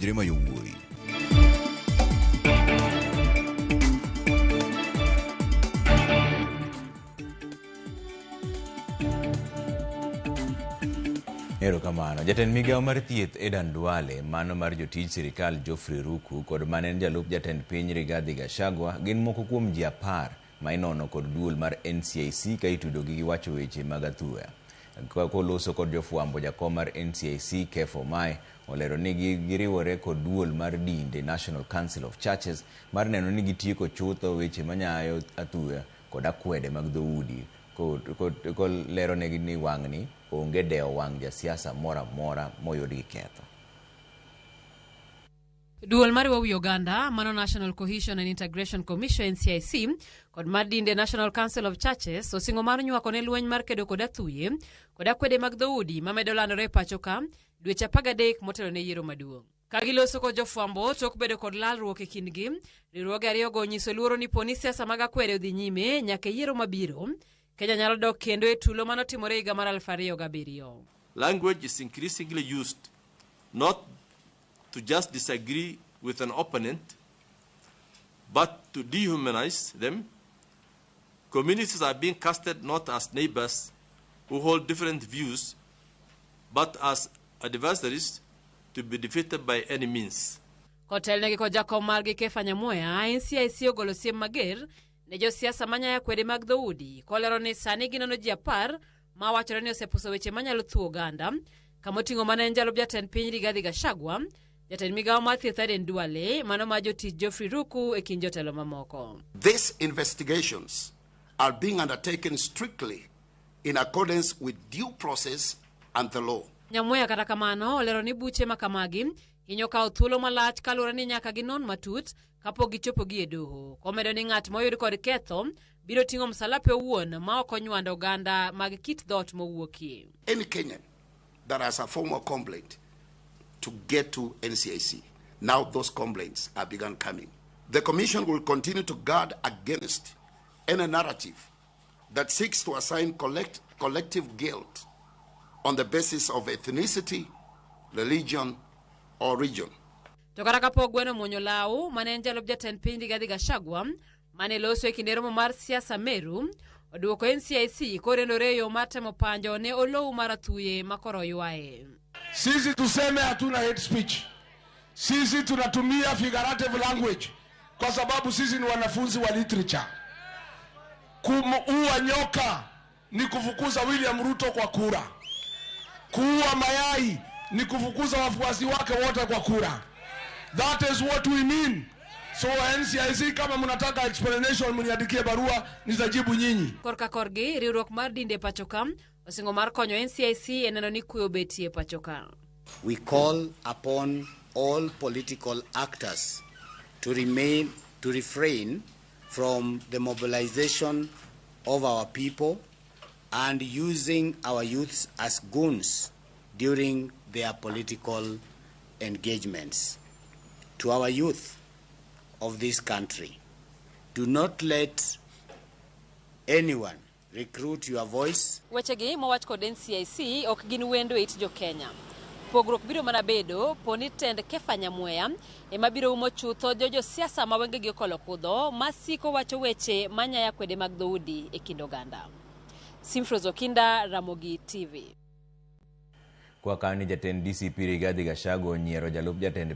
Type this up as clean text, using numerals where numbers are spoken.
jopuonjre ma yowuoyi. Erokamano. Jatend migao mar thieth Edan Duale, mano mar jotij sirikal Geoffrey Ruku kod manen jalup jatend piny Rigathi Gachagua gin moko kuom ji 10 ma inono kod duol mar NCIC ka itudo gi giwacho weche mag athuye. Koloso kod jofwambo jakom mar NCIC Kefo Mai olero ni giriwore kod duol mar dinde National Council of Churches mar neno ni gitieko chutho weche manyayo athuye kod akwede mag dhoudi. Kolero negi ni wang'ni onge deo wang' jasiasa mora mora moyud gi ketho. Duol mar wi Uganda, mano National Cohesion and Integration Commission NCIC, kod mar dinde National Council of Churches osingo mar nywako ne lweny mar kedo kod athuye kod akwede mag dhoudi mamedo landore pacho ka dweche 13 motelo ne yiero maduong'. Ka giloso kod jofwambo tok bedo kod lalruok e kindgi, riwruoge ariyogo nyiso luoro ni poni siasa mag akwede odhi nyime nyaka yiero mabiro, Kenya nyalo dok kendo e tulo manotimore higa mar 2007. Language is increasingly used not to just disagree with an opponent, but to dehumanize them. Communities are being casted not as neighbors who hold different views, but as adversaries to be defeated by any means. Kotelnegi ko jakom margi Kefa Nyamoya, NCIC ogolo siem mager ne josiasa manyaya kwede mag dhoudi kolero ni sani ginono ji 10 ma wachore ni osepuso weche manyalo thuo Uganda, kamoting'o mana en jalup jatend piny Rigathi Gachagua, jatend migao mar thieth Edan Duale, mano ma jotich Geoffrey Ruku e kind jotelo mamoko. These investigations are being undertaken strictly in accordance with due process and the law. Nyamoya kata kamano olero ni buche makamagi hinyo kawo thuolo malach kaluwore ni nyaka ginon matut kapok gichopo gi e doho. Komedo ni ng'at moyud kod ketho biro ting'o msalape owuon ma ok onywando oganda mag kit dhoot mowuokie. Any Kenyan that has a formal complaint to get to NCIC, now those complaints are begun coming. The Commission will continue to guard against any narrative that seeks to assign collective guilt on the basis of ethnicity, religion, or region. To kata kapok gweno muonyo law, mane en jalup jatend piny Rigathi Gachagua, mane loso e kinde romo mar siasa Meru, oduoko NCIC korendore yo mar temo panjo ne olou mar athuye makoro ywae. Sisi tuseme hatuna hate speech. Sisi tunatumia figurative language kwa sababu sisi ni wanafunzi wa literature. Kuua nyoka ni kufukuza William Ruto kwa kura. Kuua mayai ni kufukuza wafuasi wake wote kwa kura. That is what we mean. So NCIC kama mnataka explanation mniandikie barua nizajibu nyinyi. Korka korgi riwruok mar dinde pachoka osingo mar konyo NCIC eneno ni kuyo betie pachoka. We call upon all political actors to refrain from the mobilization of our people and using our youths as goons during their political engagements. To our youth of this country, do not let anyone recruit your voice. Wechegi mowach kod NCIC ok gin wendo it jo Kenya. Pogruok biro mana bedo poni tend Kefa Nyamoya ema biro umo chutho jojo siasa ma wengegi okolo kudho masiko wacho weche manyaya kwede mag dhoudi e kind oganda. Simfrozo Kinda, Ramogi TV. Kwa kani jatend DCP Rigathi Gachagua nyiero jalup jatend